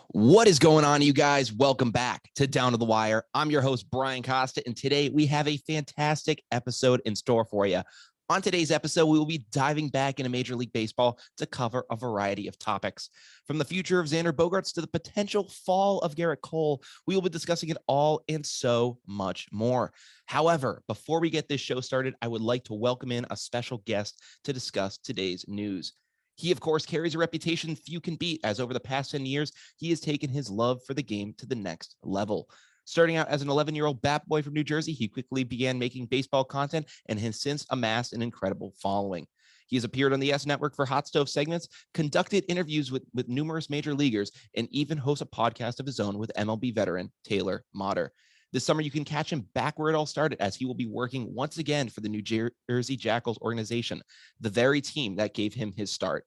What is going on, you guys? Welcome back to Down to the Wire. I'm your host, Brian Costa, and today we have a fantastic episode in store for you. On today's episode, we will be diving back into Major League Baseball to cover a variety of topics. From the future of Xander Bogaerts to the potential fall of Gerrit Cole, we will be discussing it all and so much more. However, before we get this show started, I would like to welcome in a special guest to discuss today's news. He, of course, carries a reputation few can beat, as over the past 10 years, he has taken his love for the game to the next level. Starting out as an 11-year-old bat boy from New Jersey, he quickly began making baseball content and has since amassed an incredible following. He has appeared on the S Network for Hot Stove segments, conducted interviews with numerous major leaguers, and even hosts a podcast of his own with MLB veteran Taylor Motter. This summer, you can catch him back where it all started, as he will be working once again for the New Jersey Jackals organization, the very team that gave him his start.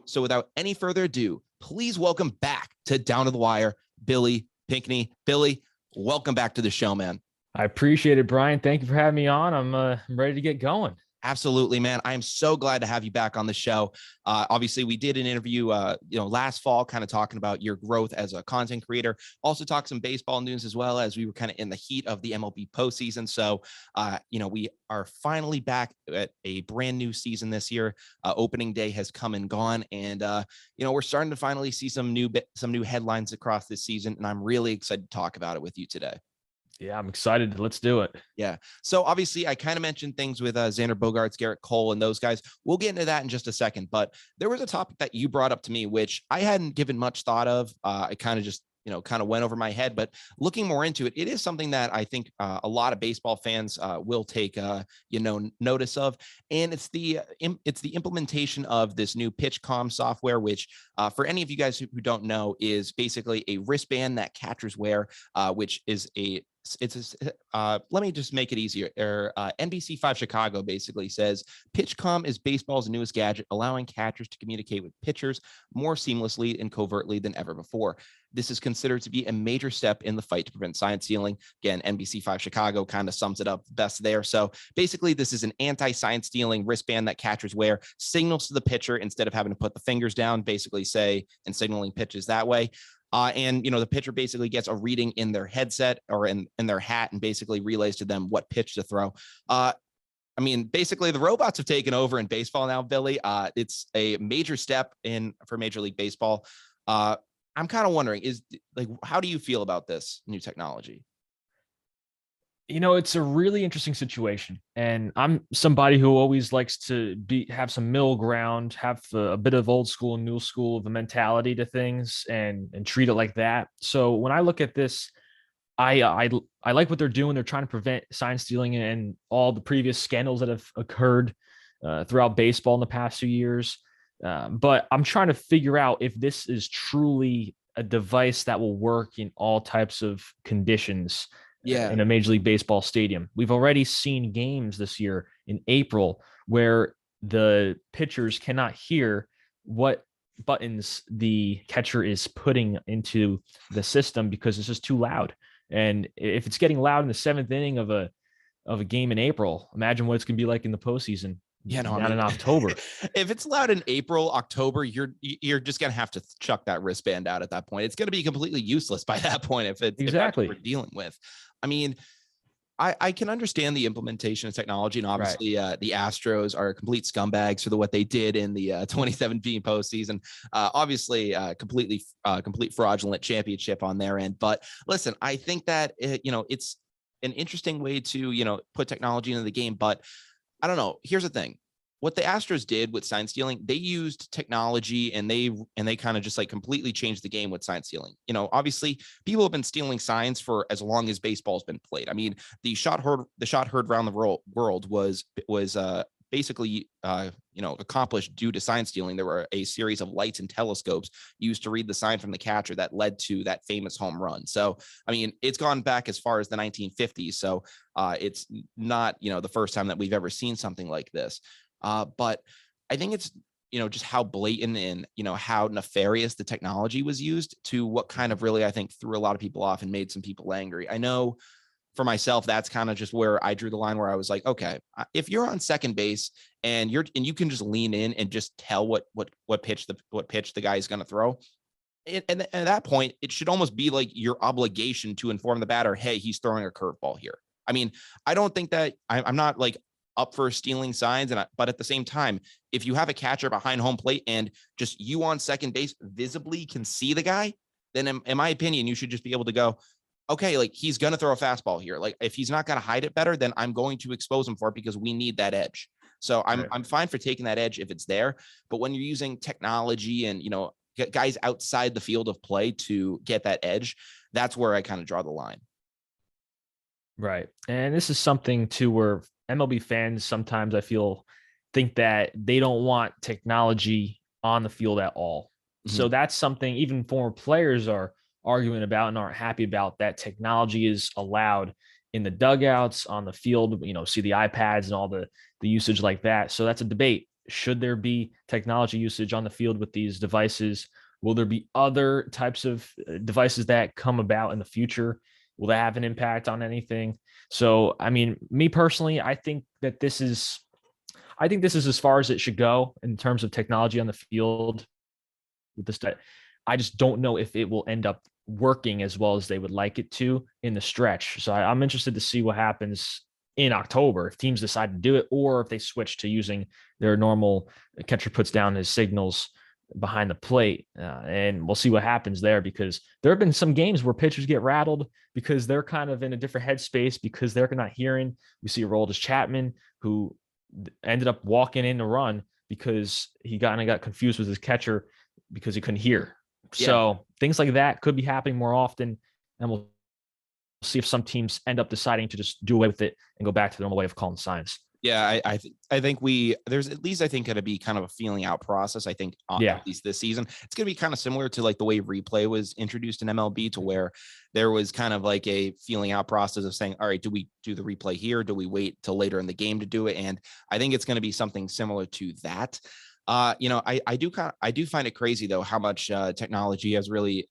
So without any further ado, please welcome back to Down to the Wire, Billy Pinckney. Billy, welcome back to the show, man. I appreciate it, Brian. Thank you for having me on. I'm ready to get going. Absolutely, man. I am so glad to have you back on the show. Obviously, we did an interview, last fall, kind of talking about your growth as a content creator. Also talked some baseball news as well, as we were kind of in the heat of the MLB postseason. So, we are finally back at a brand new season this year. Opening day has come and gone, and we're starting to finally see some new headlines across this season, and I'm really excited to talk about it with you today. Yeah, I'm excited. Let's do it. Yeah. So obviously I kind of mentioned things with Xander Bogaerts, Garrett Cole, and those guys. We'll get into that in just a second. But there was a topic that you brought up to me, which I hadn't given much thought of. I kind of just, kind of went over my head. But looking more into it, it is something that I think a lot of baseball fans will take, notice of. And it's the implementation of this new PitchCom software, which for any of you guys who don't know, is basically a wristband that catchers wear, which is let me just make it easier. NBC5 Chicago basically says PitchCom is baseball's newest gadget, allowing catchers to communicate with pitchers more seamlessly and covertly than ever before. This is considered to be a major step in the fight to prevent sign stealing. Again, NBC5 Chicago kind of sums it up best there. So basically, this is an anti-sign stealing wristband that catchers wear, signals to the pitcher instead of having to put the fingers down, basically and signaling pitches that way. And the pitcher basically gets a reading in their headset or in their hat and basically relays to them what pitch to throw. Basically the robots have taken over in baseball now, Billy. It's a major step for Major League Baseball. I'm kind of wondering, how do you feel about this new technology? It's a really interesting situation, and I'm somebody who always likes to have some middle ground, have a bit of old school and new school of a mentality to things, and treat it like that. So when I look at this, I like what they're doing. They're trying to prevent sign stealing and all the previous scandals that have occurred throughout baseball in the past few years. But I'm trying to figure out if this is truly a device that will work in all types of conditions. Yeah. In a Major League Baseball stadium. We've already seen games this year in April where the pitchers cannot hear what buttons the catcher is putting into the system because it's just too loud. And if it's getting loud in the seventh inning of a game in April, imagine what it's going to be like in the postseason. Yeah, in October. If it's loud in April, October, you're just gonna have to chuck that wristband out at that point. It's gonna be completely useless by that point if that's what we're dealing with. I can understand the implementation of technology, and obviously the Astros are complete scumbags for what they did in the 2017 postseason. Obviously, complete fraudulent championship on their end. But listen, I think that it's an interesting way to put technology into the game, but I don't know. Here's the thing. What the Astros did with sign stealing, they used technology and they kind of just completely changed the game with sign stealing. Obviously people have been stealing signs for as long as baseball's been played. I mean, the shot heard around the world was basically accomplished due to sign stealing. There were a series of lights and telescopes used to read the sign from the catcher that led to that famous home run. So, it's gone back as far as the 1950s. So it's not, the first time that we've ever seen something like this. But I think it's, just how blatant and, how nefarious the technology was used to what kind of really, I think, threw a lot of people off and made some people angry. I know for myself, that's kind of just where I drew the line, where I was like, okay, if you're on second base and you can just lean in and just tell what pitch the guy is going to throw, and at that point, it should almost be like your obligation to inform the batter, hey, he's throwing a curveball here. I mean, I don't think that I'm not like up for stealing signs, but at the same time, if you have a catcher behind home plate and just you on second base visibly can see the guy, then in my opinion, you should just be able to go, okay, like he's going to throw a fastball here. Like if he's not going to hide it better, then I'm going to expose him for it because we need that edge. So I'm fine for taking that edge if it's there. But when you're using technology and, guys outside the field of play to get that edge, that's where I kind of draw the line. Right. And this is something too where MLB fans sometimes I feel think that they don't want technology on the field at all. Mm-hmm. So that's something even former players are arguing about and aren't happy about, that technology is allowed in the dugouts, on the field, see the iPads and all the usage like that. So that's a debate. Should there be technology usage on the field with these devices? Will there be other types of devices that come about in the future? Will that have an impact on anything? So, I mean, me personally, I think this is as far as it should go in terms of technology on the field with this. I just don't know if it will end up working as well as they would like it to in the stretch. So I'm interested to see what happens in October, if teams decide to do it, or if they switch to using their normal catcher puts down his signals behind the plate. And we'll see what happens there, because there have been some games where pitchers get rattled because they're kind of in a different headspace because they're not hearing. We see Aroldis Chapman, who ended up walking in the run because he got confused with his catcher because he couldn't hear. Yeah. So things like that could be happening more often, and we'll see if some teams end up deciding to just do away with it and go back to the normal way of calling signs. Yeah, I think there's at least, I think, going to be kind of a feeling out process. I think at least this season, it's going to be kind of similar to like the way replay was introduced in MLB, to where there was kind of like a feeling out process of saying, all right, do we do the replay here? Do we wait till later in the game to do it? And I think it's going to be something similar to that. I do find it crazy though how much technology has really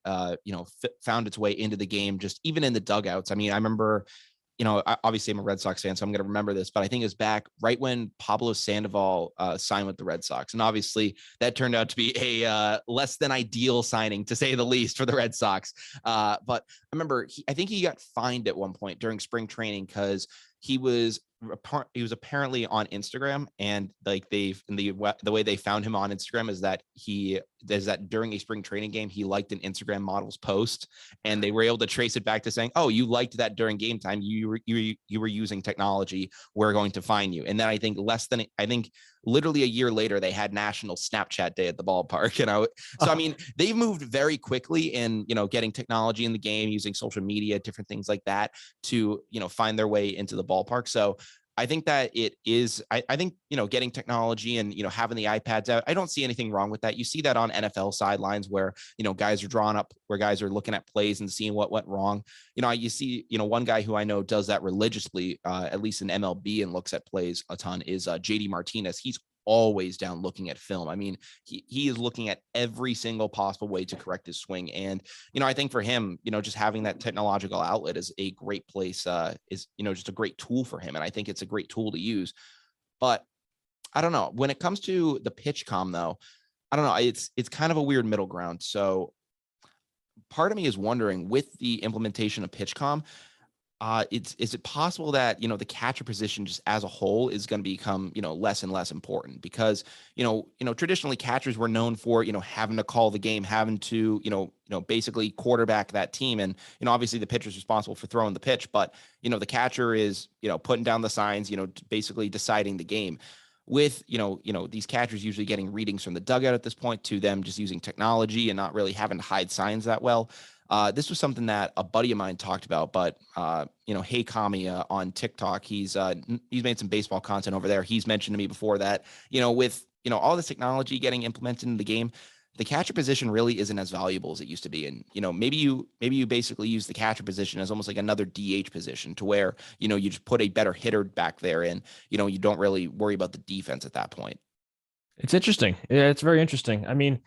found its way into the game, just even in the dugouts. I mean, I remember, obviously I'm a Red Sox fan, so I'm going to remember this, but I think it was back right when Pablo Sandoval signed with the Red Sox. And obviously that turned out to be a less than ideal signing, to say the least, for the Red Sox. But I remember I think he got fined at one point during spring training because he was apparently on Instagram, and like the way they found him on Instagram is that during a spring training game, he liked an Instagram model's post, and they were able to trace it back to saying, oh, you liked that during game time. You were using technology. We're going to fine you. And then I think literally a year later, they had National Snapchat Day at the ballpark. So I mean, they've moved very quickly in, getting technology in the game, using social media, different things like that to, find their way into the ballpark. So I think that it is, I think, getting technology and, having the iPads out, I don't see anything wrong with that. You see that on NFL sidelines where, guys are drawing up, where guys are looking at plays and seeing what went wrong. You see, one guy who I know does that religiously, at least in MLB, and looks at plays a ton, is JD Martinez. He's always down looking at film. I mean, he is looking at every single possible way to correct his swing. And, I think for him, just having that technological outlet is a great place, is, just a great tool for him. And I think it's a great tool to use. But I don't know, when it comes to the PitchCom though, I don't know, it's kind of a weird middle ground. So part of me is wondering, with the implementation of PitchCom, is it possible that, the catcher position just as a whole is going to become, less and less important? Because, traditionally catchers were known for, having to call the game, having to, basically quarterback that team. And, obviously the pitcher's responsible for throwing the pitch, but, the catcher is, putting down the signs, basically deciding the game. With, these catchers usually getting readings from the dugout at this point, to them just using technology and not really having to hide signs that well. This was something that a buddy of mine talked about, but, Hey Kami on TikTok, he's made some baseball content over there. He's mentioned to me before that, with, all this technology getting implemented in the game, the catcher position really isn't as valuable as it used to be. And, maybe you basically use the catcher position as almost like another DH position, to where, you just put a better hitter back there, and, you don't really worry about the defense at that point. It's interesting. Yeah, it's very interesting. I mean,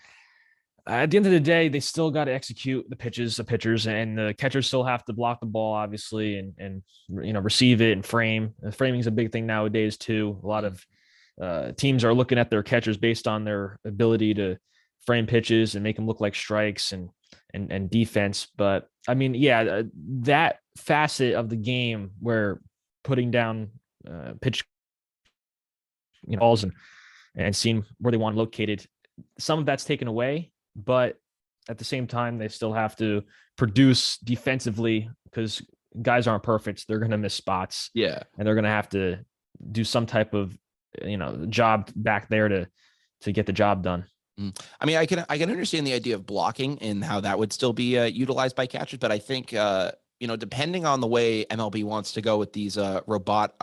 at the end of the day, they still got to execute the pitchers, and the catchers still have to block the ball, obviously, and receive it and frame. Framing is a big thing nowadays too. A lot of teams are looking at their catchers based on their ability to frame pitches and make them look like strikes. And and defense. But I mean, yeah, that facet of the game where putting down pitch balls and seeing where they want located, some of that's taken away, but at the same time, they still have to produce defensively because guys aren't perfect. They're going to miss spots. Yeah. And they're going to have to do some type of, job back there to get the job done. I mean, I can understand the idea of blocking and how that would still be utilized by catchers, but I think depending on the way MLB wants to go with these robot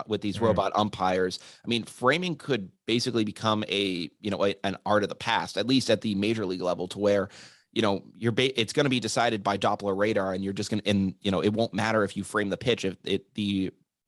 umpires, I mean, framing could basically become an art of the past, at least at the major league level, to where it's going to be decided by Doppler radar, and you're just going to, and it won't matter if you frame the pitch, if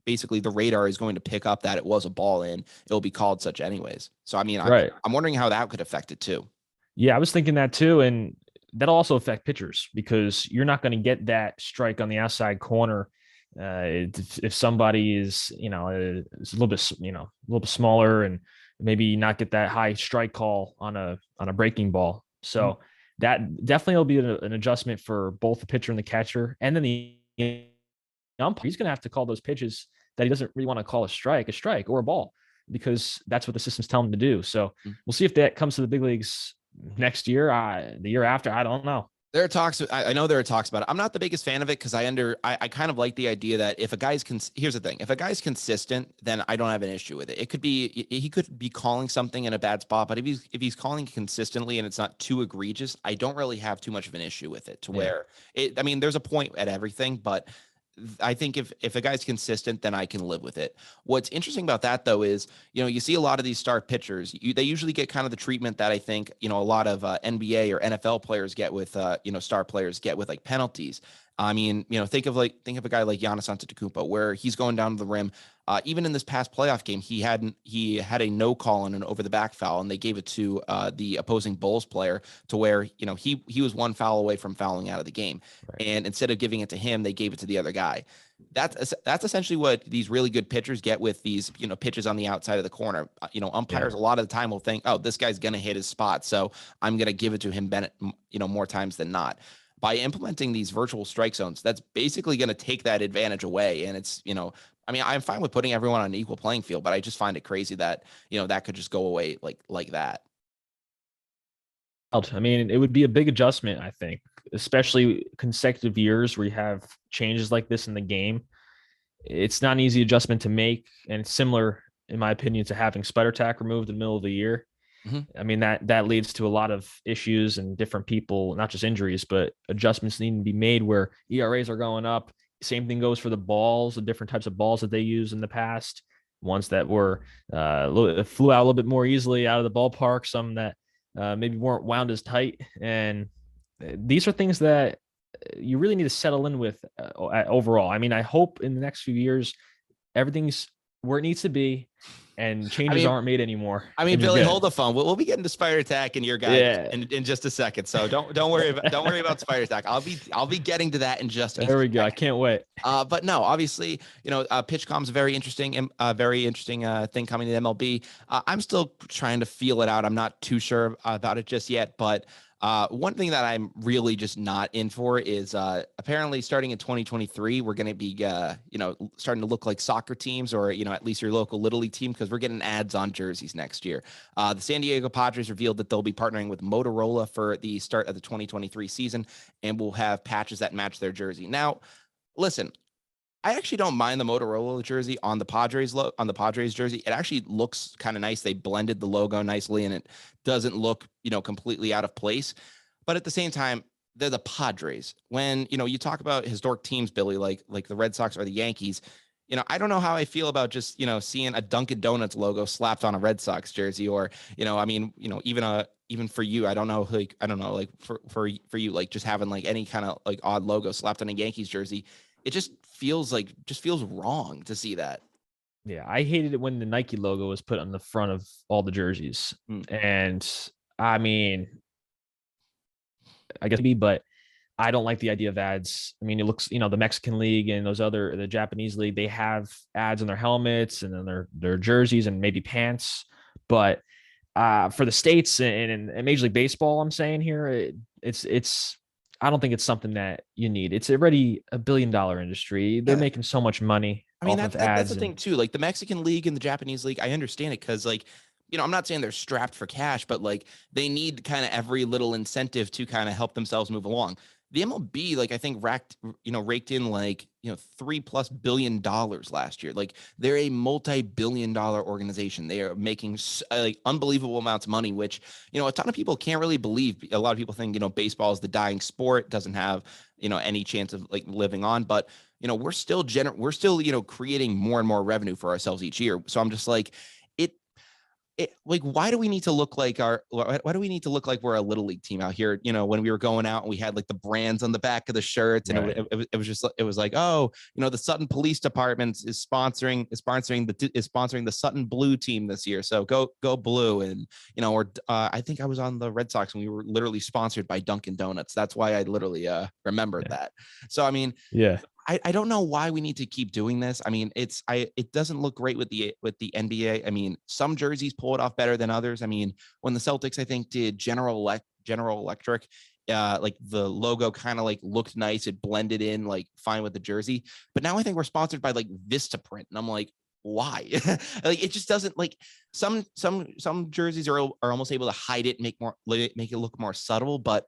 basically the radar is going to pick up that it was a ball in, it'll be called such anyways. So I mean, I'm wondering how that could affect it too. Yeah, I was thinking that too. And that'll also affect pitchers because you're not going to get that strike on the outside corner. If somebody is, is a little bit smaller and maybe not get that high strike call on a breaking ball. So that definitely will be an adjustment for both the pitcher and the catcher. And then the umpire, he's going to have to call those pitches that he doesn't really want to call a strike or a ball, because that's what the system's telling him to do. So we'll see if that comes to the big leagues next year, the year after. I don't know. There are talks. I know there are talks about it. I'm not the biggest fan of it because I kind of like the idea that if a guy's here's the thing: if a guy's consistent, then I don't have an issue with it. He could be calling something in a bad spot, but if he's calling consistently and it's not too egregious, I don't really have too much of an issue with it. Where I mean, there's a point at everything, but I think if a guy's consistent, then I can live with it. What's interesting about that, though, is, you see a lot of these star pitchers, they usually get kind of the treatment that I think, a lot of NBA or NFL players get with, star players get with like penalties. I mean, think of a guy like Giannis Antetokounmpo, where he's going down to the rim. Even in this past playoff game, he had a no call on an over the back foul, and they gave it to the opposing Bulls player, to where he was one foul away from fouling out of the game, right. And instead of giving it to him, they gave it to the other guy. That's essentially what these really good pitchers get with these pitches on the outside of the corner. Umpires a lot of the time will think, oh, this guy's gonna hit his spot, so I'm gonna give it to him more times than not. By implementing these virtual strike zones, that's basically going to take that advantage away. And it's, I mean, I'm fine with putting everyone on an equal playing field, but I just find it crazy that, that could just go away like that. I mean, it would be a big adjustment, I think, especially consecutive years where you have changes like this in the game. It's not an easy adjustment to make. And it's similar, in my opinion, to having spider tack removed in the middle of the year. I mean, that leads to a lot of issues and different people, not just injuries, but adjustments need to be made where ERAs are going up. Same thing goes for the balls, the different types of balls that they use in the past, ones that were flew out a little bit more easily out of the ballpark, some that maybe weren't wound as tight. And these are things that you really need to settle in with overall. I mean, I hope in the next few years, everything's where it needs to be, and changes aren't made anymore. I mean, Billy, hold the phone. We'll be getting to spider attack and your guy in just a second. So don't worry about spider attack. I'll be getting to that in just a second. There we go. I can't wait. But no, obviously, PitchCom's a very interesting thing coming to MLB. I'm still trying to feel it out. I'm not too sure about it just yet, but one thing that I'm really just not in for is apparently starting in 2023, we're going to be, starting to look like soccer teams, or, at least your local Little League team, because we're getting ads on jerseys next year. The San Diego Padres revealed that they'll be partnering with Motorola for the start of the 2023 season, and will have patches that match their jersey. Now, listen, I actually don't mind the Motorola jersey on the Padres jersey. It actually looks kind of nice. They blended the logo nicely, and it doesn't look, completely out of place. But at the same time, they're the Padres. When, you talk about historic teams, Billy, like the Red Sox or the Yankees, I don't know how I feel about just, seeing a Dunkin' Donuts logo slapped on a Red Sox jersey, or, I mean, even for you, I don't know, for you, like just having like any kind of like odd logo slapped on a Yankees jersey. It just feels wrong to see that. Yeah, I hated it when the Nike logo was put on the front of all the jerseys. And I mean, I guess but I don't like the idea of ads. I mean, it looks, the Mexican league and the Japanese league, they have ads on their helmets and then their jerseys and maybe pants. But for the States and Major League Baseball, I'm saying here, it's I don't think it's something that you need. It's already $1 billion industry. They're making so much money I mean, off of ads. That's the thing too. Like the Mexican league and the Japanese league, I understand it because, like, I'm not saying they're strapped for cash, but like they need kind of every little incentive to kind of help themselves move along. The MLB, like I think raked in like $3+ billion last year. Like they're a multi-billion-dollar organization. They are making like unbelievable amounts of money, which a ton of people can't really believe. A lot of people think baseball is the dying sport, doesn't have any chance of like living on, but we're still creating more and more revenue for ourselves each year. So I'm just like, like, why do we need to look like why do we need to look like we're a little league team out here? When we were going out and we had like the brands on the back of the shirts, and it was like, oh, the Sutton Police Department is sponsoring the Sutton Blue team this year. So go blue. And, or I think I was on the Red Sox and we were literally sponsored by Dunkin' Donuts. That's why I literally remembered that. So, I mean, I don't know why we need to keep doing this. I mean, it doesn't look great with the NBA. I mean, some jerseys pull it off better than others. I mean, when the Celtics, I think, did General Electric, like the logo kind of like looked nice. It blended in like fine with the jersey. But now I think we're sponsored by like Vistaprint, and I'm like, why? Like it just doesn't, like some jerseys are almost able to hide it, make it look more subtle, but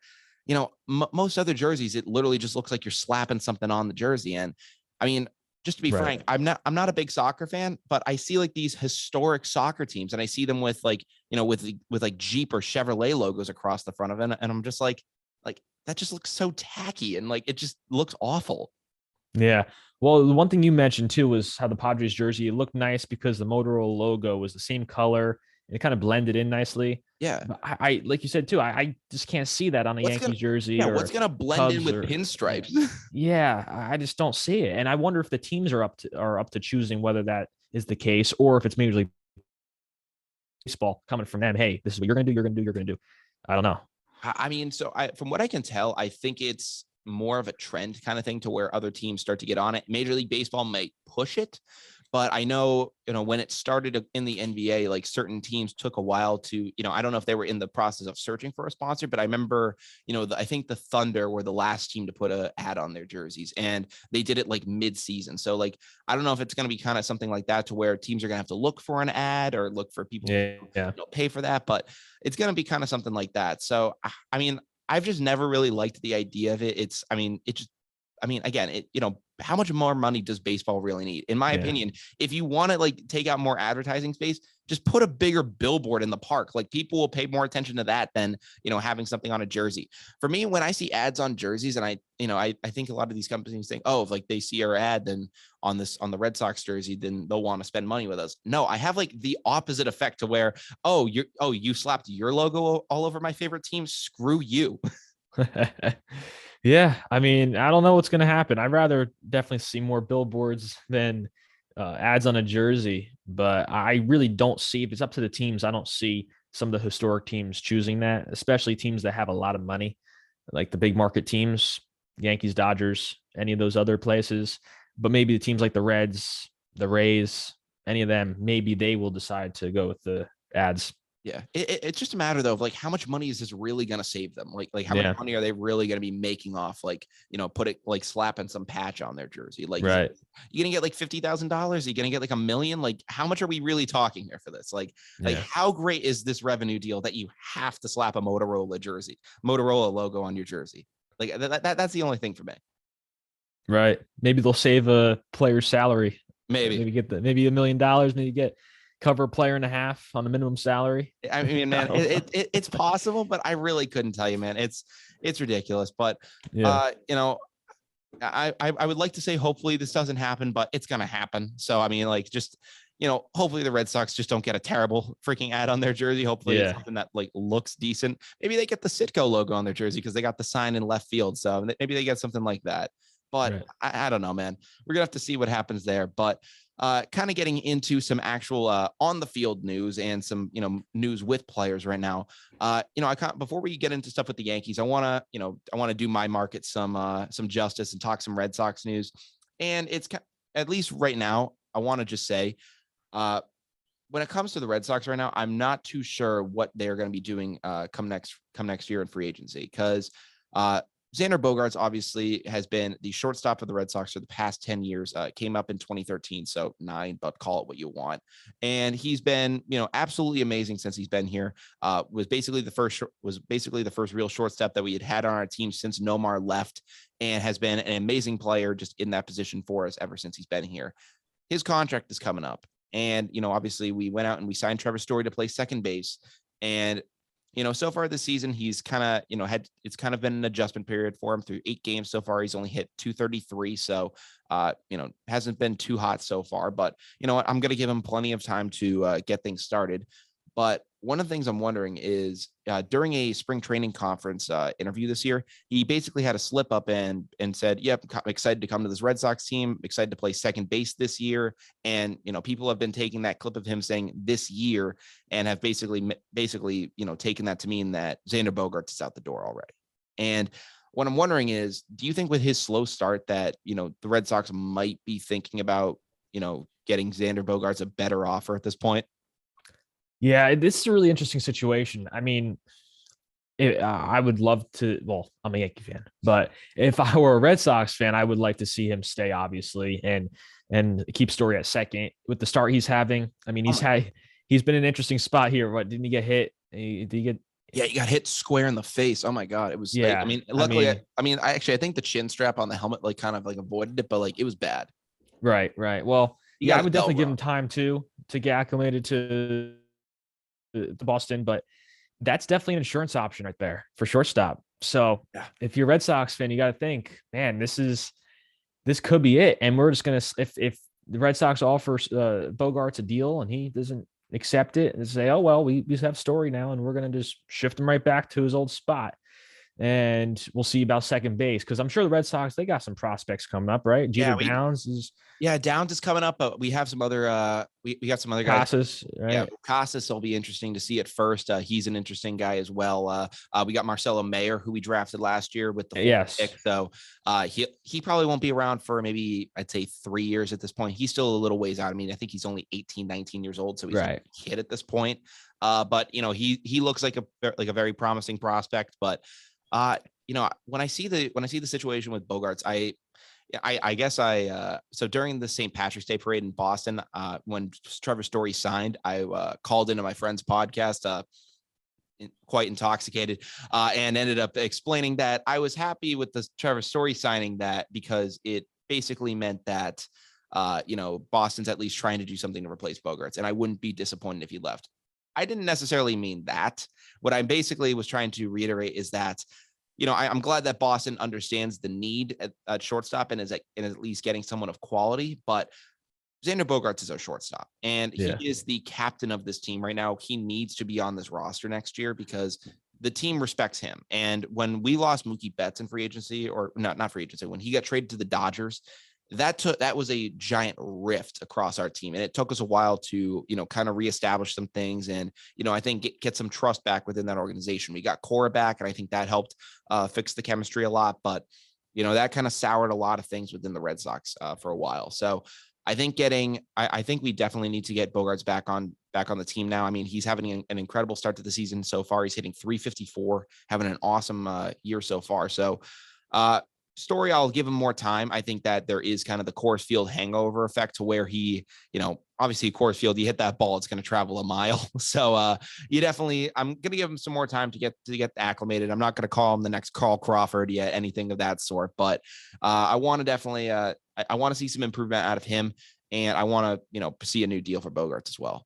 most other jerseys, it literally just looks like you're slapping something on the jersey. And I mean, just to be frank, I'm not a big soccer fan, but I see like these historic soccer teams and I see them with like, with like Jeep or Chevrolet logos across the front of it. And I'm just like that just looks so tacky and like, it just looks awful. Yeah. Well, the one thing you mentioned too was how the Padres jersey, it looked nice because the Motorola logo was the same color and it kind of blended in nicely. Yeah. But I like you said too, I just can't see that on a Yankees jersey. Yeah, or what's gonna blend Cubs in with or pinstripes? Yeah, I just don't see it. And I wonder if the teams are up to choosing whether that is the case or if it's Major League Baseball coming from them. Hey, this is what you're gonna do. I don't know. I mean, so from what I can tell, I think it's more of a trend kind of thing to where other teams start to get on it. Major League Baseball might push it, but I know, when it started in the NBA, like certain teams took a while to, I don't know if they were in the process of searching for a sponsor, but I remember, I think the Thunder were the last team to put an ad on their jerseys and they did it like mid-season. So like, I don't know if it's going to be kind of something like that to where teams are going to have to look for an ad or look for people to pay for that, but it's going to be kind of something like that. So, I mean, I've just never really liked the idea of it. Again, how much more money does baseball really need? In my opinion, if you want to like take out more advertising space, just put a bigger billboard in the park. Like people will pay more attention to that than, having something on a jersey. For me, when I see ads on jerseys and I think a lot of these companies think, oh, if like they see our ad, then on the Red Sox jersey, then they'll want to spend money with us. No, I have like the opposite effect to where, you slapped your logo all over my favorite team. Screw you. Yeah, I mean, I don't know what's going to happen. I'd rather definitely see more billboards than ads on a jersey, but I really don't see, if it's up to the teams, I don't see some of the historic teams choosing that, especially teams that have a lot of money, like the big market teams, Yankees, Dodgers, any of those other places. But maybe the teams like the Reds, the Rays, any of them, maybe they will decide to go with the ads. Yeah, it's just a matter though of like how much money is this really going to save them? Like how much money are they really going to be making off like slapping some patch on their jersey? Like, right? You gonna get like $50,000? You gonna get like $1 million? Like, how much are we really talking here for this? Like how great is this revenue deal that you have to slap a Motorola logo on your jersey? Like that's the only thing for me. Right? Maybe they'll save a player's salary. Maybe get maybe $1 million. Maybe get cover a player and a half on the minimum salary. I mean, man, it's possible, but I really couldn't tell you, man. It's ridiculous. But I would like to say hopefully this doesn't happen, but it's gonna happen. So I mean, like just hopefully the Red Sox just don't get a terrible freaking ad on their jersey. Hopefully it's something that like looks decent. Maybe they get the Citgo logo on their jersey because they got the sign in left field. So maybe they get something like that. But I don't know, man. We're gonna have to see what happens there. But kind of getting into some actual on the field news and some news with players right now. I can't, before we get into stuff with the Yankees, I want to do my market some justice and talk some Red Sox news. And it's at least right now, I want to just say, when it comes to the Red Sox right now, I'm not too sure what they're going to be doing come next year in free agency because Xander Bogaerts obviously has been the shortstop for the Red Sox for the past 10 years. Came up in 2013, so 9, but call it what you want. And he's been, absolutely amazing since he's been here. Was basically the first real shortstop that we had on our team since Nomar left, and has been an amazing player just in that position for us ever since he's been here. His contract is coming up, and obviously we went out and we signed Trevor Story to play second base, and so far this season, he's kind of, it's kind of been an adjustment period for him through 8 games so far. He's only hit 233. So, hasn't been too hot so far, but I'm going to give him plenty of time to get things started. But one of the things I'm wondering is during a spring training conference interview this year, he basically had a slip up and said, yep, I'm excited to come to this Red Sox team, excited to play second base this year. And, people have been taking that clip of him saying this year and have basically, taken that to mean that Xander Bogaerts is out the door already. And what I'm wondering is, do you think with his slow start that, the Red Sox might be thinking about, getting Xander Bogaerts a better offer at this point? Yeah, this is a really interesting situation. I mean, I would love to. Well, I'm a Yankee fan, but if I were a Red Sox fan, I would like to see him stay, obviously, and keep Story at second with the start he's having. I mean, he's been in an interesting spot here. What, didn't he get hit? Did he get? Yeah, he got hit square in the face. Oh my God, it was. Yeah, luckily, I think the chin strap on the helmet kind of avoided it, but it was bad. Right. Well, yeah, I would definitely give him time to get acclimated to Boston, but that's definitely an insurance option right there for shortstop. So if you're a Red Sox fan, you got to think, man, this could be it. And we're just going to, if the Red Sox offers Bogaerts a deal and he doesn't accept it, and say, oh, well, we just have Story now and we're going to just shift him right back to his old spot. And we'll see about second base. Cause I'm sure the Red Sox, they got some prospects coming up, right? Jeter Downs is. Yeah, Downs is coming up, but we have some other we got some other guys. Casas, right? Yeah, Casas will be interesting to see at first. He's an interesting guy as well. We got Marcelo Mayer, who we drafted last year with the pick. So he probably won't be around for maybe, I'd say, 3 years at this point. He's still a little ways out. I mean, I think he's only 18, 19 years old, so he's a kid at this point. But he looks like a very promising prospect. But when I see the situation with Bogaerts, I guess so during the St. Patrick's Day parade in Boston, when Trevor Story signed, I called into my friend's podcast, quite intoxicated, and ended up explaining that I was happy with the Trevor Story signing that because it basically meant that, Boston's at least trying to do something to replace Bogaerts, and I wouldn't be disappointed if he left. I didn't necessarily mean that. What I basically was trying to reiterate is that, I'm glad that Boston understands the need at shortstop and is at least getting someone of quality. But Xander Bogaerts is our shortstop, and he is the captain of this team right now. He needs to be on this roster next year because the team respects him. And when we lost Mookie Betts in free agency, or not free agency, when he got traded to the Dodgers, that was a giant rift across our team. And it took us a while to, kind of reestablish some things and, I think get some trust back within that organization. We got Cora back, and I think that helped fix the chemistry a lot. But, that kind of soured a lot of things within the Red Sox for a while. So I think I think we definitely need to get Bogaerts back on the team now. I mean, he's having an incredible start to the season so far. He's hitting 354, having an awesome year so far. So, Story, I'll give him more time. I think that there is kind of the Coors Field hangover effect to where he, obviously Coors Field, you hit that ball, it's going to travel a mile. So I'm going to give him some more time to get acclimated. I'm not going to call him the next Carl Crawford yet, anything of that sort, but I want to definitely, I want to see some improvement out of him, and I want to, see a new deal for Bogaerts as well.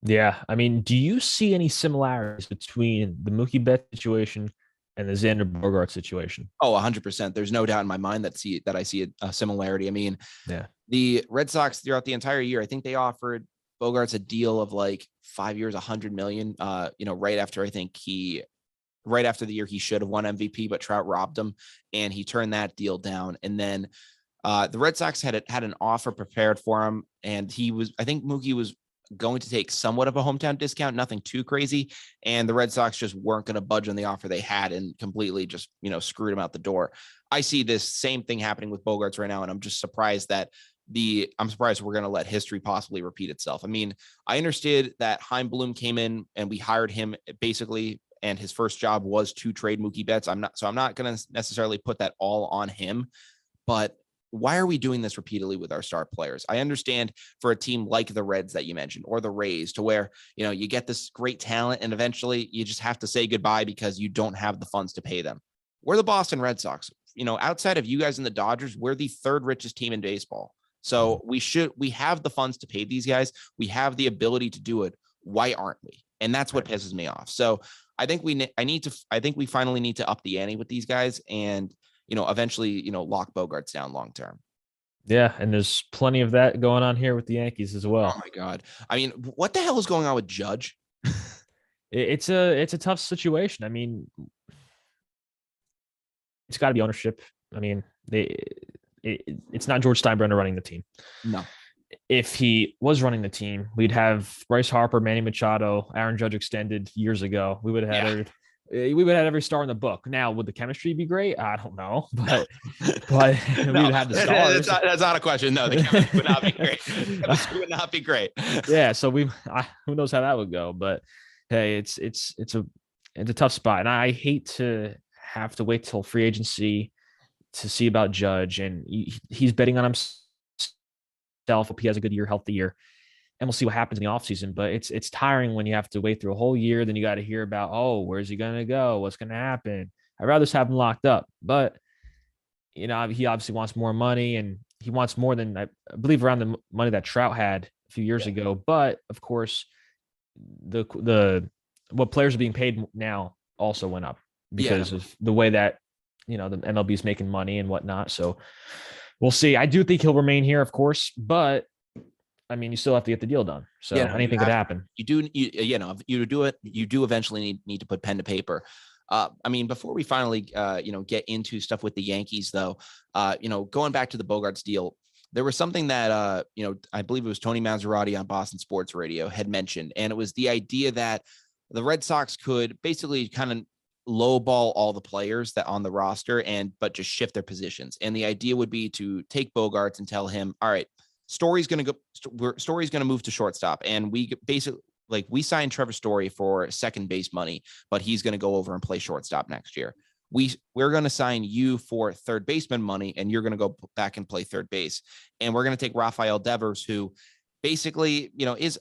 Yeah. I mean, do you see any similarities between the Mookie Betts situation and the Xander Bogaerts situation? Oh, 100%. There's no doubt in my mind that I see a similarity. I mean, the Red Sox throughout the entire year, I think they offered Bogaerts a deal of 5 years, $100 million, right after the year he should have won MVP, but Trout robbed him and he turned that deal down. And then the Red Sox had an offer prepared for him, and I think Mookie was going to take somewhat of a hometown discount, nothing too crazy. And the Red Sox just weren't going to budge on the offer they had and completely just, screwed him out the door. I see this same thing happening with Bogaerts right now. And I'm just surprised that I'm surprised we're going to let history possibly repeat itself. I mean, I understood that Chaim Bloom came in and we hired him basically and his first job was to trade Mookie Betts. I'm not going to necessarily put that all on him, but why are we doing this repeatedly with our star players? I understand for a team like the Reds that you mentioned, or the Rays, to where, you get this great talent and eventually you just have to say goodbye because you don't have the funds to pay them. We're the Boston Red Sox. Outside of you guys and the Dodgers, we're the third richest team in baseball. So we have the funds to pay these guys. We have the ability to do it. Why aren't we? And that's what pisses me off. So I think we finally need to up the ante with these guys and, eventually, lock Bogaerts down long term. Yeah, and there's plenty of that going on here with the Yankees as well. Oh my God. I mean, what the hell is going on with Judge? It's a tough situation. I mean, it's got to be ownership. I mean, it's not George Steinbrenner running the team. No. If he was running the team, we'd have Bryce Harper, Manny Machado, Aaron Judge extended years ago. We would have had every star in the book. Now, would the chemistry be great? I don't know, but we would have the stars. That's not a question. No, the chemistry would not be great. The chemistry would not be great. Yeah, so who knows how that would go? But hey, it's a tough spot, and I hate to have to wait till free agency to see about Judge, and he's betting on himself. If he has a good year, healthy year, and we'll see what happens in the offseason. But it's tiring when you have to wait through a whole year. Then you got to hear about, where's he going to go? What's going to happen? I'd rather just have him locked up. But, he obviously wants more money, and he wants more than, I believe, around the money that Trout had a few years ago. But, of course, what players are being paid now also went up because of the way that, the MLB is making money and whatnot. So we'll see. I do think he'll remain here, of course, but I mean, you still have to get the deal done. So anything could happen. You do eventually need to put pen to paper. I mean, before we finally, get into stuff with the Yankees, though, going back to the Bogaerts deal, there was something that, I believe it was Tony Maserati on Boston Sports Radio had mentioned, and it was the idea that the Red Sox could basically kind of lowball all the players that on the roster but just shift their positions. And the idea would be to take Bogaerts and tell him, all right, Story's going to move to shortstop. And we basically, we signed Trevor Story for second base money, but he's going to go over and play shortstop next year. We're going to sign you for third baseman money, and you're going to go back and play third base. And we're going to take Rafael Devers, who basically, is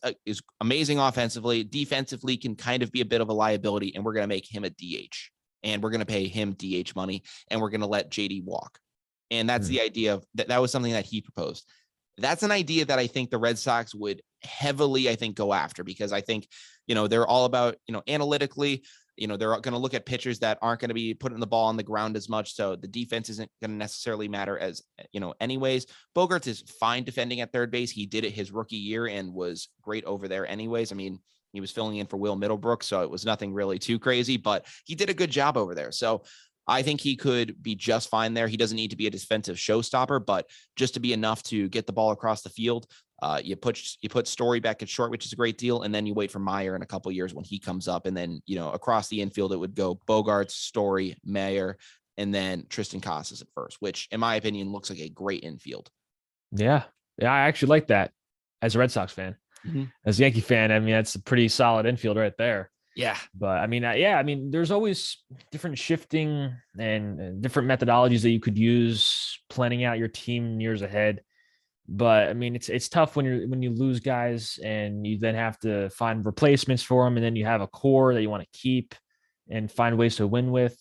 amazing offensively, defensively can kind of be a bit of a liability, and we're going to make him a DH, and we're going to pay him DH money, and we're going to let JD walk. And that's the idea of that was something that he proposed. That's an idea that I think the Red Sox would heavily, go after, because I think, they're all about, analytically, they're going to look at pitchers that aren't going to be putting the ball on the ground as much. So the defense isn't going to necessarily matter as, anyways. Bogaerts is fine defending at third base. He did it his rookie year and was great over there anyways. I mean, he was filling in for Will Middlebrook, so it was nothing really too crazy, but he did a good job over there. So I think he could be just fine there. He doesn't need to be a defensive showstopper, but just to be enough to get the ball across the field. You put Story back at short, which is a great deal, and then you wait for Meyer in a couple of years when he comes up, and then across the infield it would go Bogaerts, Story, Meyer, and then Tristan Casas at first, which in my opinion looks like a great infield. Yeah, I actually like that as a Red Sox fan. Mm-hmm. As a Yankee fan, I mean, that's a pretty solid infield right there. Yeah. But I mean, there's always different shifting and different methodologies that you could use planning out your team years ahead. But I mean, it's tough when you lose guys and you then have to find replacements for them. And then you have a core that you want to keep and find ways to win with.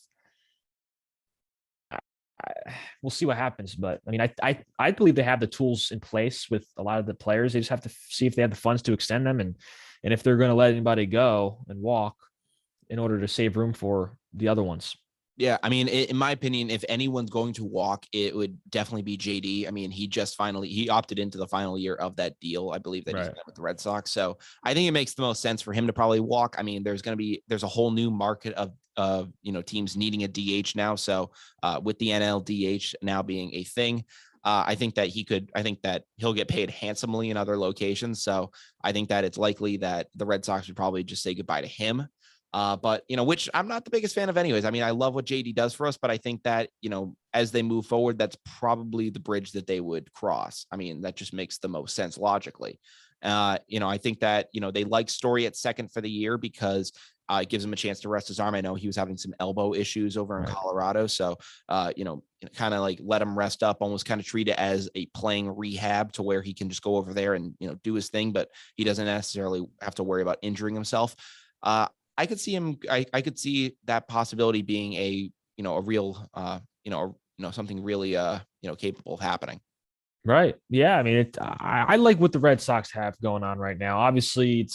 We'll see what happens. But I mean, I believe they have the tools in place with a lot of the players. They just have to see if they have the funds to extend them and if they're going to let anybody go and walk in order to save room for the other ones. Yeah, I mean, in my opinion, if anyone's going to walk, it would definitely be JD. I mean, he opted into the final year of that deal. I believe that he's with the Red Sox. So I think it makes the most sense for him to probably walk. I mean, there's a whole new market of teams needing a DH now. So with the NL DH now being a thing, I think that he'll get paid handsomely in other locations. So I think that it's likely that the Red Sox would probably just say goodbye to him. But which I'm not the biggest fan of anyways. I mean, I love what JD does for us, but I think that, as they move forward, that's probably the bridge that they would cross. I mean, that just makes the most sense logically. I think that, they like Story at second for the year because Gives him a chance to rest his arm. I know he was having some elbow issues over in Colorado. So, kind of like let him rest up, almost kind of treat it as a playing rehab to where he can just go over there and, do his thing, but he doesn't necessarily have to worry about injuring himself. I could see him. I could see that possibility being a real, something really, capable of happening. Right. Yeah. I mean, I like what the Red Sox have going on right now. Obviously,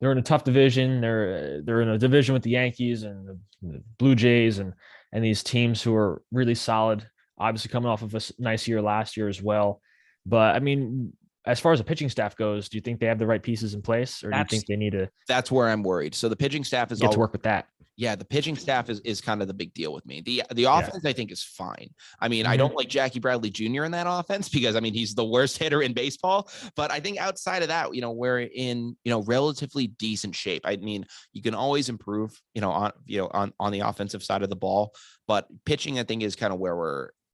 they're in a tough division. They're in a division with the Yankees and the Blue Jays and these teams who are really solid. Obviously, coming off of a nice year last year as well. But I mean, as far as the pitching staff goes, do you think they have the right pieces in place, or do you think they need to? That's where I'm worried. So the pitching staff is get to work with that. Yeah, the pitching staff is kind of the big deal with me. The offense, I think, is fine. I mean, I don't like Jackie Bradley Jr. in that offense because, I mean, he's the worst hitter in baseball. But I think outside of that, we're in, relatively decent shape. I mean, you can always improve, on the offensive side of the ball. But pitching, I think, is kind of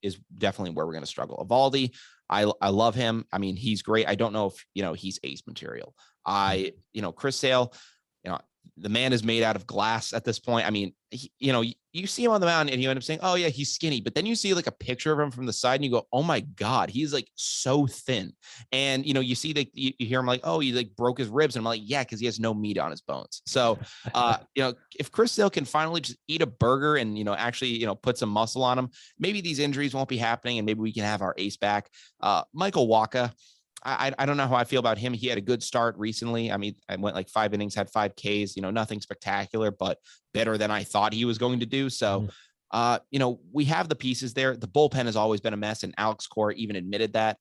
is definitely where we're going to struggle. Evaldi, I love him. I mean, he's great. I don't know if, he's ace material. Chris Sale, the man is made out of glass at this point. I mean, you see him on the mound and you end up saying, oh yeah, he's skinny. But then you see like a picture of him from the side and you go, oh my God, he's like so thin. And, you see that you hear him like, oh, he like broke his ribs. And I'm like, yeah, because he has no meat on his bones. So, if Chris Sale can finally just eat a burger and, actually, put some muscle on him, maybe these injuries won't be happening and maybe we can have our ace back. Michael Walka, I don't know how I feel about him. He had a good start recently. I mean, I went like 5 innings, had 5 Ks, nothing spectacular, but better than I thought he was going to do. So, we have the pieces there. The bullpen has always been a mess. And Alex Cora even admitted that,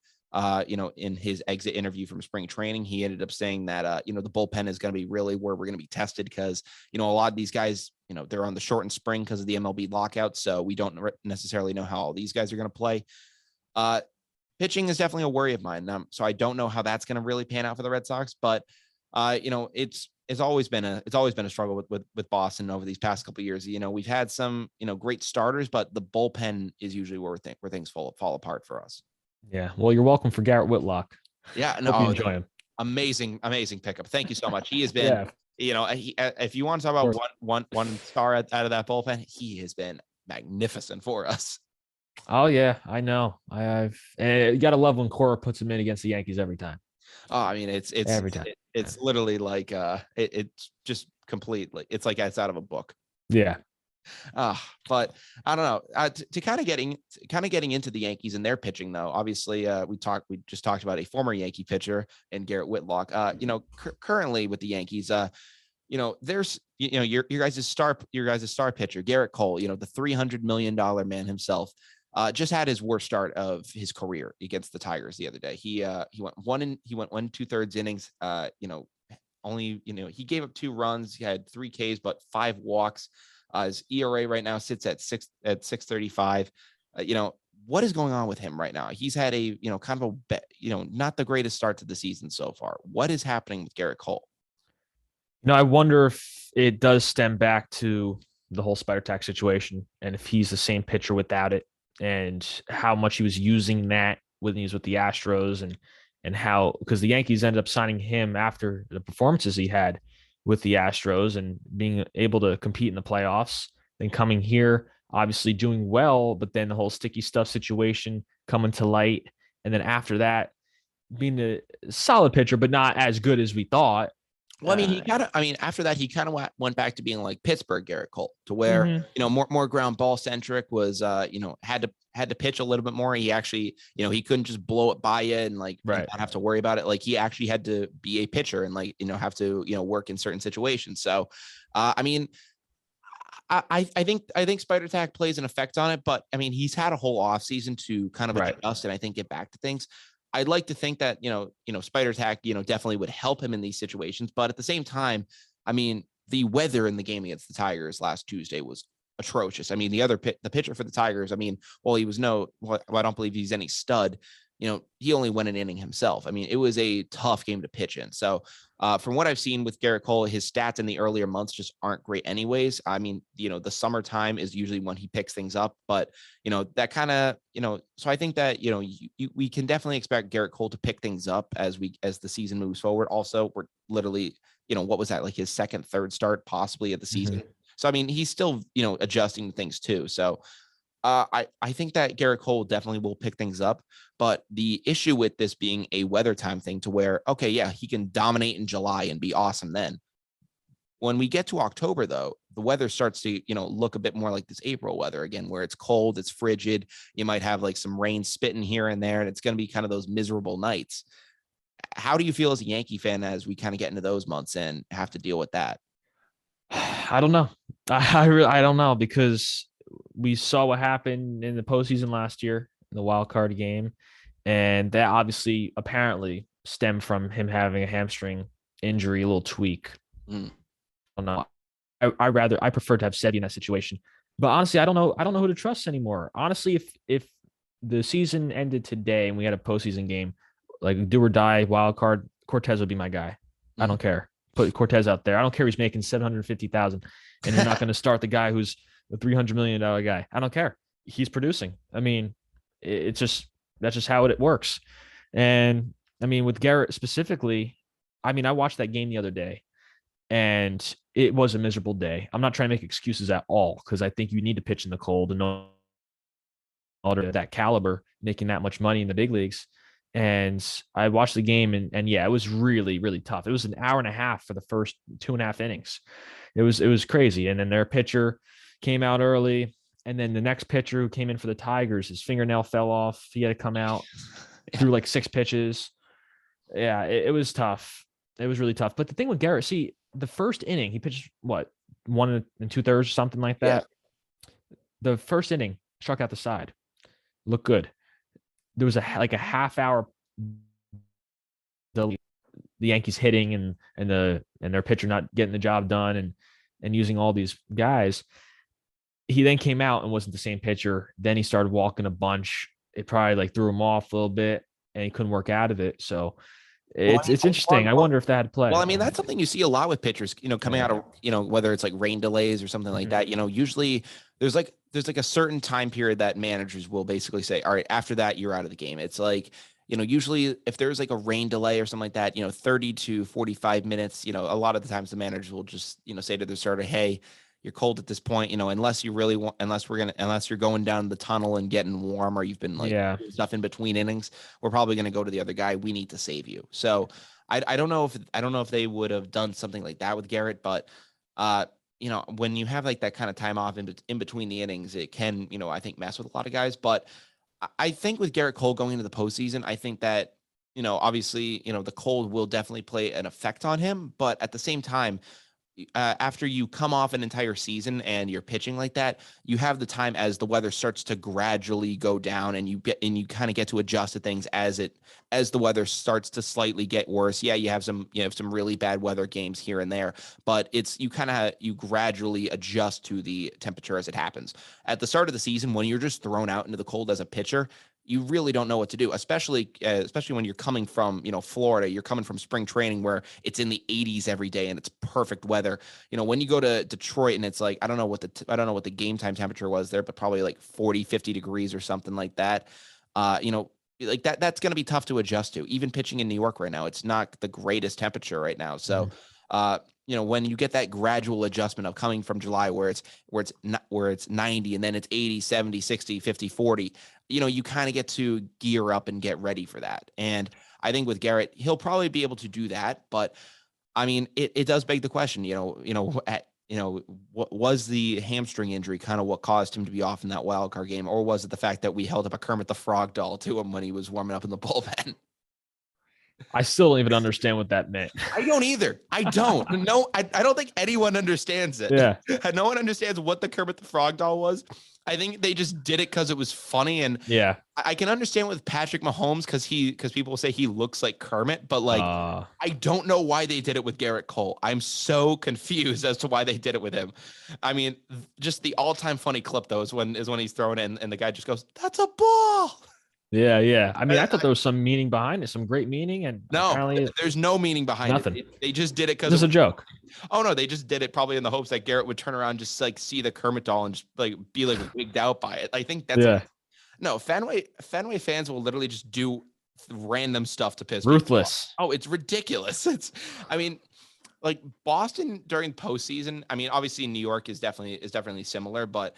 in his exit interview from spring training, he ended up saying that, the bullpen is going to be really where we're going to be tested because, a lot of these guys, they're on the shortened spring because of the MLB lockout. So we don't necessarily know how all these guys are going to play. Pitching is definitely a worry of mine. So I don't know how that's going to really pan out for the Red Sox, but it's always been a struggle with Boston over these past couple of years. We've had some, great starters, but the bullpen is usually where things fall apart for us. Yeah. Well, you're welcome for Garrett Whitlock. Yeah. No, hope you enjoy him. Amazing pickup. Thank you so much. He has been, if you want to talk about one star out of that bullpen, he has been magnificent for us. Oh yeah, I know. You gotta love when Cora puts him in against the Yankees every time. Oh, I mean, it's every time. It's literally like it's just completely. It's like it's out of a book. Yeah. But I don't know. To kind of getting into the Yankees and their pitching, though. Obviously, we just talked about a former Yankee pitcher and Garrett Whitlock. Currently with the Yankees, there's your guys' star pitcher, Gerrit Cole. The $300 million man himself. Just had his worst start of his career against the Tigers the other day. He went 1 2/3 innings. He gave up 2 runs. He had 3 Ks, but 5 walks. His ERA right now sits at 6.35. What is going on with him right now? He's had a kind of not the greatest start to the season so far. What is happening with Gerrit Cole? I wonder if it does stem back to the whole spider tack situation and if he's the same pitcher without it, and how much he was using that when he was with the Astros and how, because the Yankees ended up signing him after the performances he had with the Astros and being able to compete in the playoffs, then coming here, obviously doing well, but then the whole sticky stuff situation coming to light. And then after that, being a solid pitcher, but not as good as we thought. Well, after that, he kind of went back to being like Pittsburgh Gerrit Cole, to where, more ground ball centric, was, had to pitch a little bit more. He actually, he couldn't just blow it by you and not have to worry about it. Like, he actually had to be a pitcher and have to, work in certain situations. So, I think spider tack plays an effect on it, but I mean, he's had a whole off season to kind of adjust and I think get back to things. I'd like to think that, spider tack, definitely would help him in these situations. But at the same time, I mean, the weather in the game against the Tigers last Tuesday was atrocious. I mean, the pitcher for the Tigers, I mean, well, I don't believe he's any stud. He only went an inning himself. I mean, it was a tough game to pitch in. So from what I've seen with Gerrit Cole, his stats in the earlier months just aren't great anyways. I mean, the summertime is usually when he picks things up, but that kind of, so I think that, we can definitely expect Gerrit Cole to pick things up as the season moves forward. Also, we're literally, what was that, like his second, third start possibly of the season. So, I mean, he's still, adjusting to things too. So I think that Gerrit Cole definitely will pick things up, but the issue with this being a weather time thing to where, okay, yeah, he can dominate in July and be awesome then. When we get to October, though, the weather starts to, look a bit more like this April weather again, where it's cold, it's frigid. You might have like some rain spitting here and there, and it's going to be kind of those miserable nights. How do you feel as a Yankee fan as we kind of get into those months and have to deal with that? I don't know. I don't know, because we saw what happened in the postseason last year in the wild card game, and that obviously apparently stemmed from him having a hamstring injury, a little tweak. I don't know. I prefer to have Sevi in that situation, but honestly, I don't know who to trust anymore. Honestly, if the season ended today and we had a postseason game, like do or die wild card, Cortez would be my guy. I don't care. Put Cortez out there. I don't care if he's making $750,000 and you're not going to start the guy who's a $300 million guy. I don't care. He's producing. I mean, that's just how it works. And I mean, with Garrett specifically, I mean, I watched that game the other day and it was a miserable day. I'm not trying to make excuses at all, because I think you need to pitch in the cold and order that caliber, making that much money in the big leagues. And I watched the game and yeah, it was really, really tough. It was an hour and a half for the first 2.5 innings. It was crazy. And then their pitcher came out early. And then the next pitcher who came in for the Tigers, his fingernail fell off. He had to come out, threw like 6 pitches. Yeah, it was tough. It was really tough. But the thing with Garrett, see, the first inning, he pitched 1 2/3 or something like that. Yeah. The first inning, struck out the side. Looked good. There was a half hour the Yankees hitting and their pitcher not getting the job done and using all these guys. He then came out and wasn't the same pitcher. Then he started walking a bunch. It probably threw him off a little bit and he couldn't work out of it. So it's interesting. I wonder if that had played. Well, I mean, that's something you see a lot with pitchers, coming out of, whether it's like rain delays or something like that, usually there's like a certain time period that managers will basically say, all right, after that, you're out of the game. It's like, usually if there's like a rain delay or something like that, 30 to 45 minutes, a lot of the times the managers will just, say to the starter, hey, you're cold at this point, unless you really want, unless you're going down the tunnel and getting warm, or you've been stuff in between innings, we're probably going to go to the other guy. We need to save you. So I don't know if they would have done something like that with Garrett, but when you have like that kind of time off in between the innings, it can, I think mess with a lot of guys. But I think with Gerrit Cole going into the postseason, I think that, obviously, the cold will definitely play an effect on him, but at the same time, after you come off an entire season and you're pitching like that, you have the time as the weather starts to gradually go down and you kind of get to adjust to things as the weather starts to slightly get worse. Yeah, you have some really bad weather games here and there, but you gradually adjust to the temperature as it happens. At the start of the season, when you're just thrown out into the cold as a pitcher, you really don't know what to do, especially when you're coming from, Florida. You're coming from spring training where it's in the 80s every day and it's perfect weather. When you go to Detroit and it's like, I don't know what the game time temperature was there, but probably like 40, 50 degrees or something like that. Like that's going to be tough to adjust to. Even pitching in New York right now, it's not the greatest temperature right now. So, when you get that gradual adjustment of coming from July where it's 90 and then it's 80, 70, 60, 50, 40, you kind of get to gear up and get ready for that. And I think with Garrett, he'll probably be able to do that. But I mean, it does beg the question, what was the hamstring injury kind of what caused him to be off in that wild card game? Or was it the fact that we held up a Kermit the Frog doll to him when he was warming up in the bullpen? I still don't even understand what that meant. I don't either. I don't. No, I don't think anyone understands it. Yeah. No one understands what the Kermit the Frog doll was. I think they just did it because it was funny. And yeah, I can understand with Patrick Mahomes because people say he looks like Kermit, but I don't know why they did it with Gerrit Cole. I'm so confused as to why they did it with him. I mean, just the all-time funny clip though is when he's throwing it and the guy just goes, "That's a ball." Yeah. I mean, I thought there was some meaning behind it, some great meaning, and no, there's no meaning behind nothing. It. They just did it because it's a joke. Oh no, they just did it probably in the hopes that Garrett would turn around, just like see the Kermit doll and just be wigged out by it. I think that's no Fenway fans will literally just do random stuff to piss ruthless. people off. Oh, it's ridiculous. I mean, like Boston during postseason. I mean, obviously New York is definitely similar, but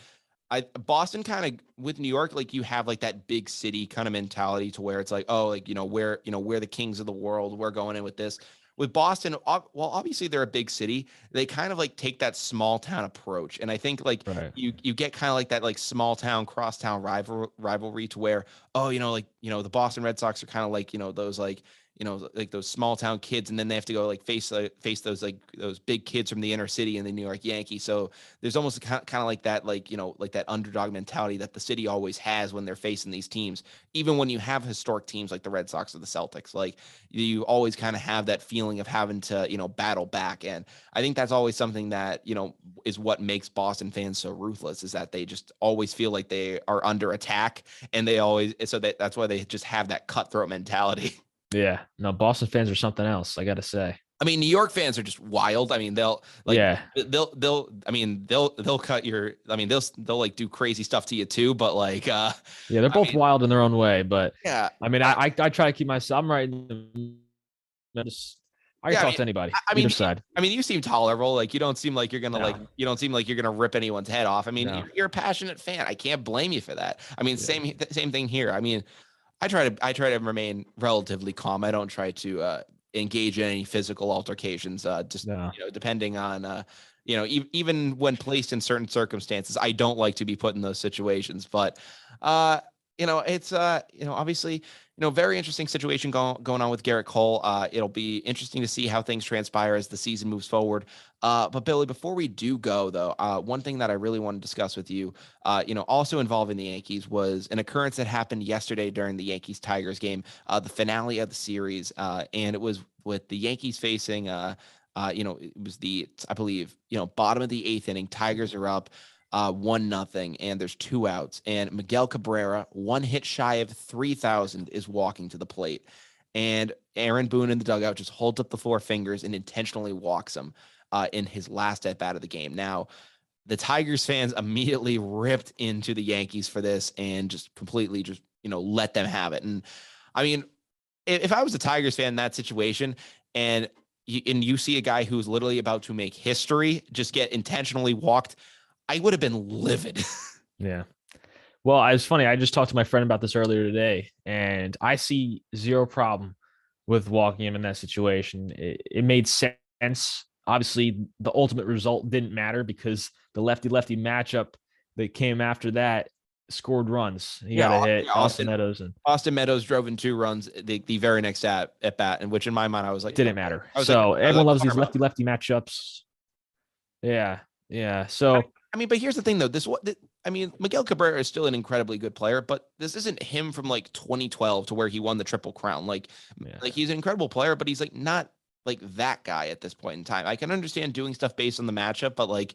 Boston kind of with New York, like you have like that big city kind of mentality to where it's like, oh, like, we're the kings of the world. We're going in with this. With Boston, well, obviously they're a big city. They kind of like take that small town approach. And I think like you get kind of like that like small town, crosstown rivalry to where, oh, the Boston Red Sox are kind of like, those like, like those small town kids, and then they have to go like face those like those big kids from the inner city and the New York Yankees. So there's almost kind of like that, like, like that underdog mentality that the city always has when they're facing these teams. Even when you have historic teams like the Red Sox or the Celtics, like you always kind of have that feeling of having to, battle back. And I think that's always something that, is what makes Boston fans so ruthless, is that they just always feel like they are under attack, and that's why they just have that cutthroat mentality. Yeah, no, Boston fans are something else, I gotta say. I mean, New York fans are just wild. I mean, they'll cut your, they'll like do crazy stuff to you too. But like, yeah, they're both wild in their own way. But yeah, I mean, I try to keep myself. I'm right. I can talk to anybody. Either side. I mean, you seem tolerable. Like you don't seem like you're gonna you don't seem like you're gonna rip anyone's head off. I mean, you're a passionate fan. I can't blame you for that. I mean, same thing here. I mean, I try to remain relatively calm. I don't try to engage in any physical altercations. Depending on even when placed in certain circumstances, I don't like to be put in those situations. But it's obviously very interesting situation going on with Garrett Cole. It'll be interesting to see how things transpire as the season moves forward. But Billy, before we do go though, one thing that I really want to discuss with you, also involving the Yankees, was an occurrence that happened yesterday during the Yankees-Tigers game, the finale of the series, and it was with the Yankees facing, it was I believe, bottom of the eighth inning. Tigers are up 1-0, and there's 2 outs, and Miguel Cabrera, 1 hit shy of 3,000, is walking to the plate, and Aaron Boone in the dugout just holds up the 4 fingers and intentionally walks him in his last at bat of the game. Now, the Tigers fans immediately ripped into the Yankees for this and just completely let them have it. And I mean, if I was a Tigers fan in that situation, and you see a guy who's literally about to make history just get intentionally walked, I would have been livid. Yeah. Well, it's funny. I just talked to my friend about this earlier today, and I see zero problem with walking him in that situation. It made sense. Obviously, the ultimate result didn't matter because the lefty-lefty matchup that came after that scored runs. He got a hit. Austin Meadows drove in 2 runs the very next at bat, and which in my mind I was like, didn't matter. Everyone loves these lefty-lefty matchups. Yeah. Yeah. So I mean, but here's the thing though. Miguel Cabrera is still an incredibly good player, but this isn't him from like 2012 to where he won the Triple Crown. Like he's an incredible player, but he's like not like that guy at this point in time. I can understand doing stuff based on the matchup, but like,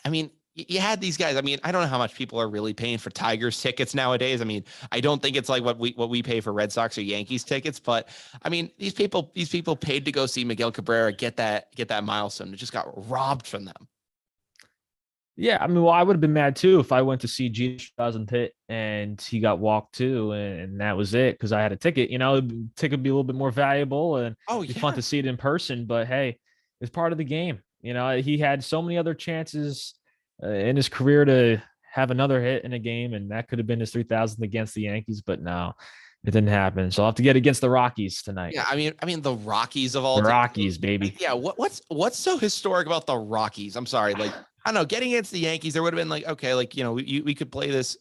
I mean, you had these guys. I mean, I don't know how much people are really paying for Tigers tickets nowadays. I mean, I don't think it's like what we pay for Red Sox or Yankees tickets, but I mean, these people paid to go see Miguel Cabrera get that milestone. It just got robbed from them. Yeah, I mean, well, I would have been mad too if I went to see Gene Strasburg hit and he got walked too, and that was it because I had a ticket. The ticket would be a little bit more valuable, and it'd be fun to see it in person. But hey, it's part of the game. He had so many other chances in his career to have another hit in a game, and that could have been his 3,000th against the Yankees, but no, it didn't happen. So I'll have to get against the Rockies tonight. Yeah, I mean the Rockies of all the Rockies, baby. Yeah, what's so historic about the Rockies? I'm sorry, like I don't know, getting against the Yankees, there would have been like, okay, like we could play this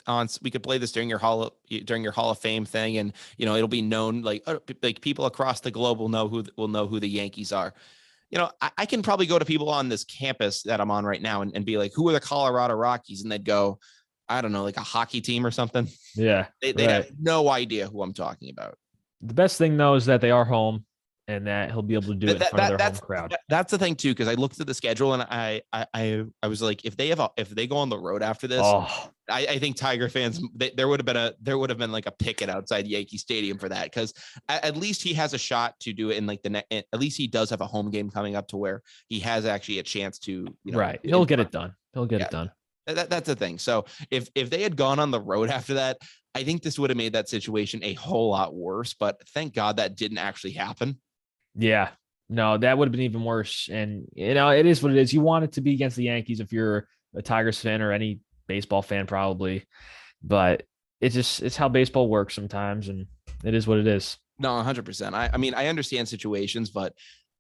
during your Hall of Fame thing, and it'll be known like people across the globe will know who the Yankees are. I can probably go to people on this campus that I'm on right now and be like, who are the Colorado Rockies? And they'd go, I don't know, like a hockey team or something. Yeah. They have no idea who I'm talking about. The best thing though is that they are home and that he'll be able to do it in front of their home crowd. That's the thing too, because I looked at the schedule and I was like, if they go on the road after this, I think Tiger fans, there would have been like a picket outside Yankee Stadium for that, because at least he has a shot to do it in like at least he does have a home game coming up to where he has actually a chance to right. He'll get it done. It done. That's the thing. So if they had gone on the road after that, I think this would have made that situation a whole lot worse. But thank God that didn't actually happen. Yeah. No, that would have been even worse. And it is what it is. You want it to be against the Yankees if you're a Tigers fan or any baseball fan, probably. But it's how baseball works sometimes, and it is what it is. No, 100%. I mean, I understand situations, but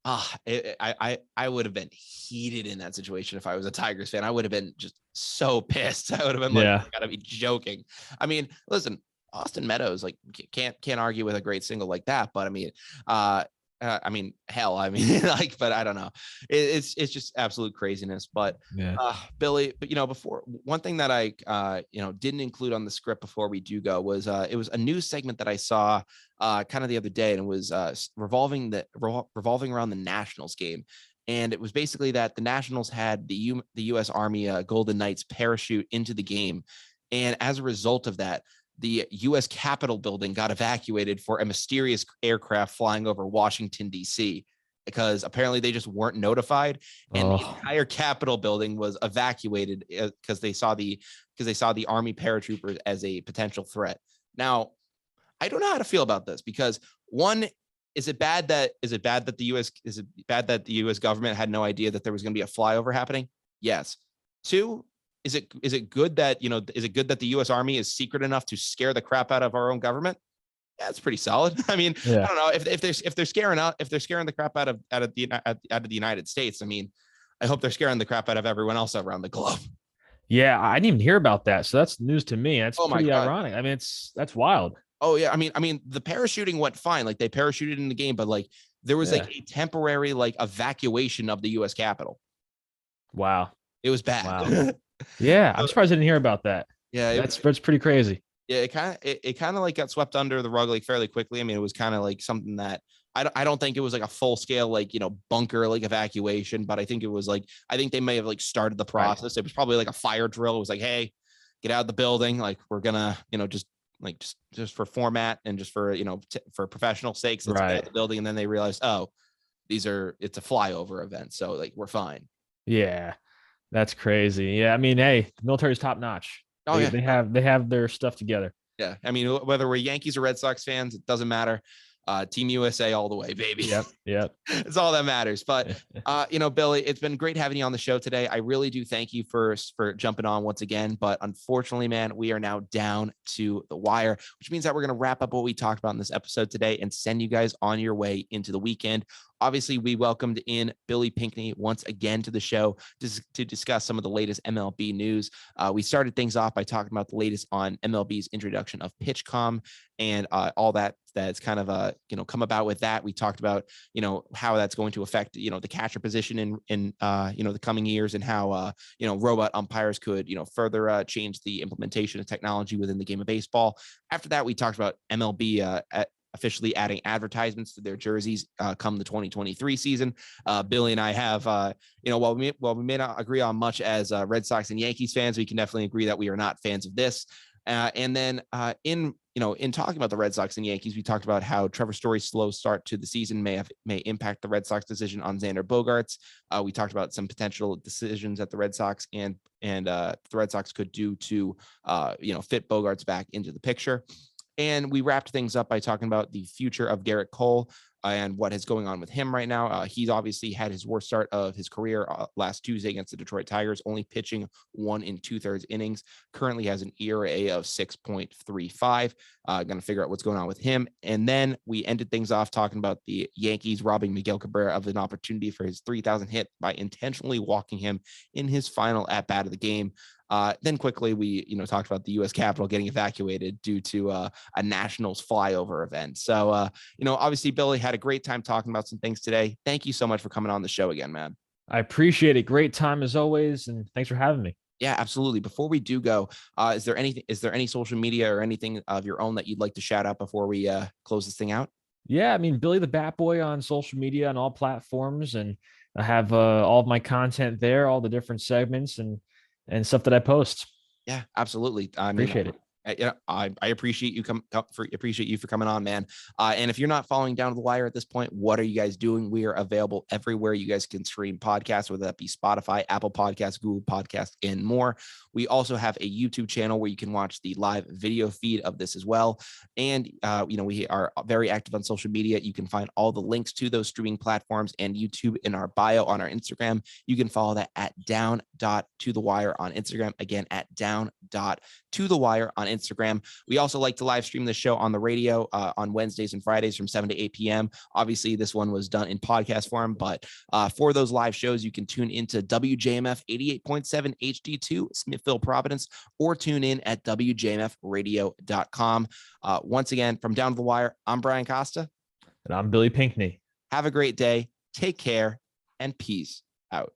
I would have been heated in that situation if I was a Tigers fan. I would have been just so pissed. I would have been like, you gotta be joking. I mean, listen, Austin Meadows, like, can't argue with a great single like that. But hell, like, but I don't know. It's just absolute craziness. But Billy, but before, one thing that I didn't include on the script before we do go was it was a news segment that I saw kind of the other day, and it was revolving around the Nationals game. And it was basically that the Nationals had the U.S. Army Golden Knights parachute into the game, and as a result of that, the U.S. Capitol building got evacuated for a mysterious aircraft flying over Washington, D.C., because apparently they just weren't notified, and the entire Capitol building was evacuated because they saw the Army paratroopers as a potential threat. Now, I don't know how to feel about this, because one, is it bad that the U.S. government had no idea that there was going to be a flyover happening? Yes. Two, is it good that the U.S. Army is secret enough to scare the crap out of our own government? Yeah, it's pretty solid. I mean, I don't know if they're scaring the crap out of the United States. I mean, I hope they're scaring the crap out of everyone else around the globe. Yeah, I didn't even hear about that. So that's news to me. That's pretty ironic. I mean, that's wild. Oh yeah, I mean, the parachuting went fine. Like, they parachuted in the game, but like there was like a temporary like evacuation of the U.S. Capitol. Wow, it was bad. Wow. Yeah, I'm surprised I didn't hear about that. Yeah, that's pretty crazy. Yeah, it kind of like got swept under the rug like fairly quickly. I mean, it was kind of like something that I don't think it was like a full scale like bunker like evacuation, but I think they may have like started the process. Right. It was probably like a fire drill. It was like, hey, get out of the building. Like, we're gonna just for format and just for for professional sakes, let's get out of the building. And then they realized, it's a flyover event, so like we're fine. Yeah, that's crazy. Yeah, I mean, hey, the military's top notch. They have their stuff together. Yeah, I mean, whether we're Yankees or Red Sox fans, it doesn't matter. Team USA all the way, baby. Yep. It's all that matters. But Billy, it's been great having you on the show today. I really do thank you for jumping on once again. But unfortunately, man, we are now down to the wire, which means that we're going to wrap up what we talked about in this episode today and send you guys on your way into the weekend. Obviously, we welcomed in Billy Pinckney once again to the show to discuss some of the latest MLB news. We started things off by talking about the latest on MLB's introduction of PitchCom and all that's kind of come about with that. We talked about how that's going to affect the catcher position in the coming years, and how robot umpires could further change the implementation of technology within the game of baseball. After that, we talked about MLB officially adding advertisements to their jerseys come the 2023 season. Billy and I have, while we may not agree on much as Red Sox and Yankees fans, we can definitely agree that we are not fans of this. And then in talking about the Red Sox and Yankees, we talked about how Trevor Story's slow start to the season may impact the Red Sox decision on Xander Bogaerts. We talked about some potential decisions that the Red Sox and the Red Sox could do to fit Bogaerts back into the picture. And we wrapped things up by talking about the future of Gerrit Cole and what is going on with him right now. He's obviously had his worst start of his career last Tuesday against the Detroit Tigers, only pitching 1 2/3 innings. Currently has an ERA of 6.35. Going to figure out what's going on with him. And then we ended things off talking about the Yankees robbing Miguel Cabrera of an opportunity for his 3,000 hit by intentionally walking him in his final at bat of the game. Then quickly, we talked about the U.S. Capitol getting evacuated due to a Nationals flyover event. So, obviously, Billy had a great time talking about some things today. Thank you so much for coming on the show again, man. I appreciate it. Great time as always, and thanks for having me. Yeah, absolutely. Before we do go, is there any social media or anything of your own that you'd like to shout out before we close this thing out? Yeah, I mean, Billy the Bat Boy on social media on all platforms, and I have all of my content there, all the different segments and stuff that I post. Yeah, absolutely. I appreciate it. I appreciate you appreciate you for coming on, man. And if you're not following Down to the Wire at this point, what are you guys doing? We are available everywhere you guys can stream podcasts, whether that be Spotify, Apple Podcasts, Google Podcasts, and more. We also have a YouTube channel where you can watch the live video feed of this as well. And, we are very active on social media. You can find all the links to those streaming platforms and YouTube in our bio on our Instagram. You can follow that at down.tothewire on Instagram. Again, at down.tothewire on Instagram. We also like to live stream the show on the radio on Wednesdays and Fridays from 7 to 8 p.m. Obviously, this one was done in podcast form, but for those live shows, you can tune into WJMF 88.7 HD2, Smithville, Providence, or tune in at WJMFradio.com. Once again, from Down to the Wire, I'm Brian Costa. And I'm Billy Pinckney. Have a great day. Take care and peace out.